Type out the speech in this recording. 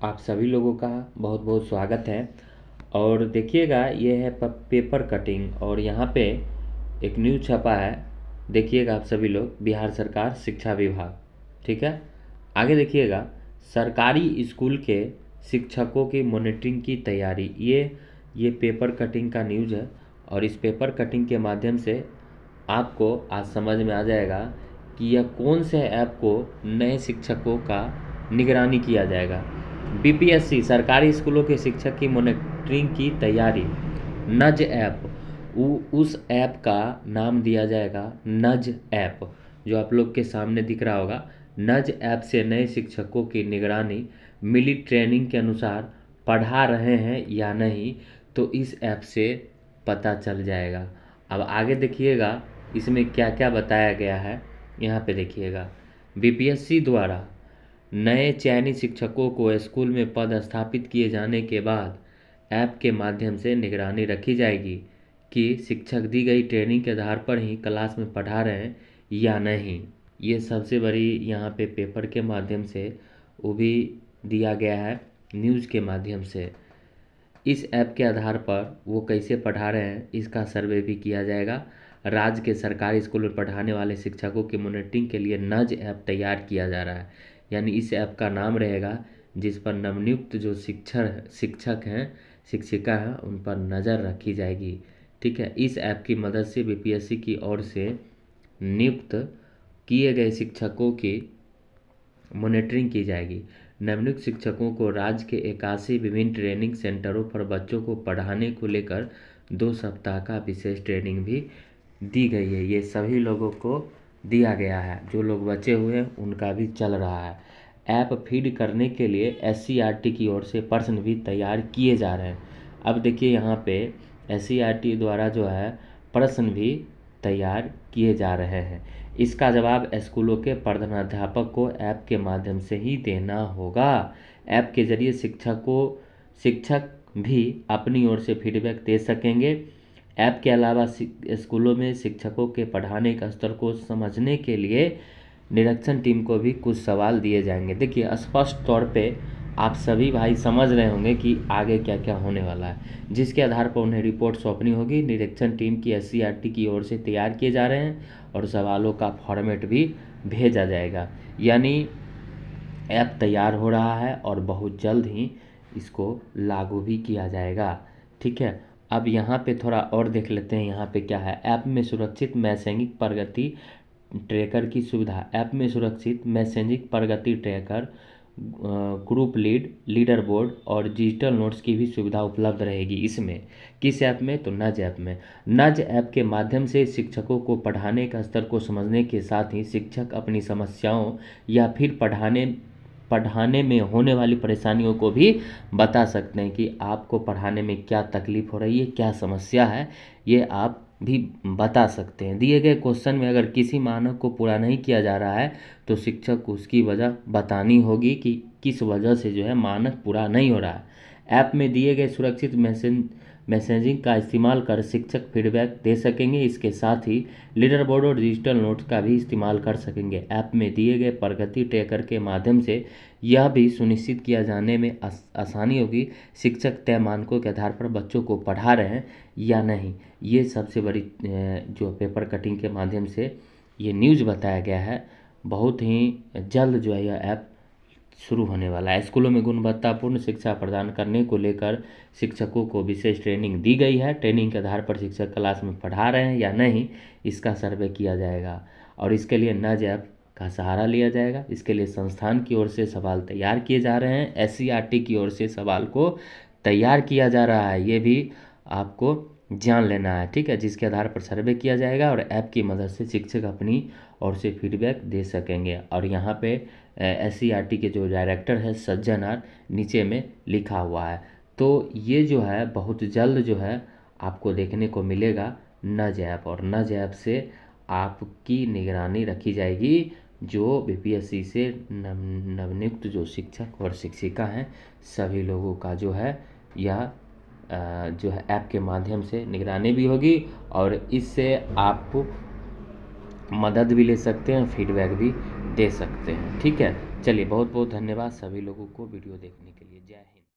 आप सभी लोगों का बहुत बहुत स्वागत है। और देखिएगा ये है पेपर कटिंग और यहाँ पे एक न्यूज़ छपा है। देखिएगा आप सभी लोग, बिहार सरकार शिक्षा विभाग, ठीक है। आगे देखिएगा, सरकारी स्कूल के शिक्षकों की मॉनिटरिंग की तैयारी। ये पेपर कटिंग का न्यूज़ है और इस पेपर कटिंग के माध्यम से आपको आज समझ में आ जाएगा कि यह कौन से ऐप को नए शिक्षकों का निगरानी किया जाएगा। बीपीएससी सरकारी स्कूलों के शिक्षक की मॉनिटरिंग की तैयारी। नज ऐप, उस ऐप का नाम दिया जाएगा नज ऐप, जो आप लोग के सामने दिख रहा होगा। नज ऐप से नए शिक्षकों की निगरानी, मिली ट्रेनिंग के अनुसार पढ़ा रहे हैं या नहीं, तो इस ऐप से पता चल जाएगा। अब आगे देखिएगा इसमें क्या क्या बताया गया है। यहाँ पे देखिएगा, बीपीएससी द्वारा नए चयनित शिक्षकों को स्कूल में पदस्थापित किए जाने के बाद ऐप के माध्यम से निगरानी रखी जाएगी कि शिक्षक दी गई ट्रेनिंग के आधार पर ही क्लास में पढ़ा रहे हैं या नहीं। ये सबसे बड़ी यहाँ पे पेपर के माध्यम से वो भी दिया गया है, न्यूज़ के माध्यम से। इस ऐप के आधार पर वो कैसे पढ़ा रहे हैं इसका सर्वे भी किया जाएगा। राज्य के सरकारी स्कूल में पढ़ाने वाले शिक्षकों की मॉनिटरिंग के लिए नज ऐप तैयार किया जा रहा है। यानी इस ऐप का नाम रहेगा जिस पर नवनियुक्त जो शिक्षक हैं, शिक्षिका हैं, उन पर नज़र रखी जाएगी। ठीक है, इस ऐप की मदद से बीपीएससी की ओर से नियुक्त किए गए शिक्षकों की मॉनिटरिंग की जाएगी। नवनियुक्त शिक्षकों को राज्य के 81 विभिन्न ट्रेनिंग सेंटरों पर बच्चों को पढ़ाने को लेकर 2 सप्ताह का विशेष ट्रेनिंग भी दी गई है। ये सभी लोगों को दिया गया है, जो लोग बचे हुए हैं उनका भी चल रहा है। ऐप फीड करने के लिए एससीईआरटी की ओर से प्रश्न भी तैयार किए जा रहे हैं। अब देखिए यहाँ पे एससीईआरटी द्वारा जो है प्रश्न भी तैयार किए जा रहे हैं। इसका जवाब स्कूलों के प्रधानाध्यापक को ऐप के माध्यम से ही देना होगा। ऐप के जरिए शिक्षक भी अपनी ओर से फीडबैक दे सकेंगे। ऐप के अलावा स्कूलों में शिक्षकों के पढ़ाने के स्तर को समझने के लिए निरीक्षण टीम को भी कुछ सवाल दिए जाएंगे। देखिए स्पष्ट तौर पे आप सभी भाई समझ रहे होंगे कि आगे क्या क्या होने वाला है, जिसके आधार पर उन्हें रिपोर्ट सौंपनी होगी। निरीक्षण टीम की एससीईआरटी की ओर से तैयार किए जा रहे हैं और सवालों का फॉर्मेट भी भेजा जाएगा। यानी ऐप तैयार हो रहा है और बहुत जल्द ही इसको लागू भी किया जाएगा। ठीक है, अब यहाँ पे थोड़ा और देख लेते हैं। यहाँ पे क्या है, ऐप में सुरक्षित मैसेजिंग प्रगति ट्रैकर की सुविधा। ऐप में सुरक्षित मैसेजिंग प्रगति ट्रैकर, ग्रुप लीडर बोर्ड और डिजिटल नोट्स की भी सुविधा उपलब्ध रहेगी। इसमें किस ऐप में, तो नज ऐप में। नज ऐप के माध्यम से शिक्षकों को पढ़ाने का स्तर को समझने के साथ ही शिक्षक अपनी समस्याओं या फिर पढ़ाने में होने वाली परेशानियों को भी बता सकते हैं कि आपको पढ़ाने में क्या तकलीफ हो रही है, क्या समस्या है, ये आप भी बता सकते हैं। दिए गए क्वेश्चन में अगर किसी मानक को पूरा नहीं किया जा रहा है तो शिक्षक को उसकी वजह बतानी होगी कि किस वजह से जो है मानक पूरा नहीं हो रहा है। ऐप में दिए गए सुरक्षित मैसेजिंग का इस्तेमाल कर शिक्षक फीडबैक दे सकेंगे। इसके साथ ही लीडर बोर्ड और डिजिटल नोट्स का भी इस्तेमाल कर सकेंगे। ऐप में दिए गए प्रगति ट्रैकर के माध्यम से यह भी सुनिश्चित किया जाने में आसानी होगी शिक्षक तय मानकों के आधार पर बच्चों को पढ़ा रहे हैं या नहीं। ये सबसे बड़ी जो पेपर कटिंग के माध्यम से ये न्यूज़ बताया गया है। बहुत ही जल्द जो है यह ऐप शुरू होने वाला है। स्कूलों में गुणवत्तापूर्ण शिक्षा प्रदान करने को लेकर शिक्षकों को विशेष ट्रेनिंग दी गई है। ट्रेनिंग के आधार पर शिक्षक क्लास में पढ़ा रहे हैं या नहीं, इसका सर्वे किया जाएगा और इसके लिए नज ऐप का सहारा लिया जाएगा। इसके लिए संस्थान की ओर से सवाल तैयार किए जा रहे हैं, एससीईआरटी की ओर से सवाल को तैयार किया जा रहा है। ये भी आपको जान लेना है, ठीक है, जिसके आधार पर सर्वे किया जाएगा और ऐप की मदद से शिक्षक अपनी ओर से फीडबैक दे सकेंगे। और यहाँ पे एससीईआरटी के जो डायरेक्टर है सज्जन आर, नीचे में लिखा हुआ है। तो ये जो है बहुत जल्द जो है आपको देखने को मिलेगा नज ऐप, और नज ऐप से आपकी निगरानी रखी जाएगी। जो बीपीएससी से नवनियुक्त जो शिक्षक और शिक्षिका हैं सभी लोगों का जो है यह जो है ऐप के माध्यम से निगरानी भी होगी और इससे आप मदद भी ले सकते हैं, फीडबैक भी दे सकते हैं। ठीक है, चलिए बहुत बहुत धन्यवाद सभी लोगों को वीडियो देखने के लिए। जय हिंद।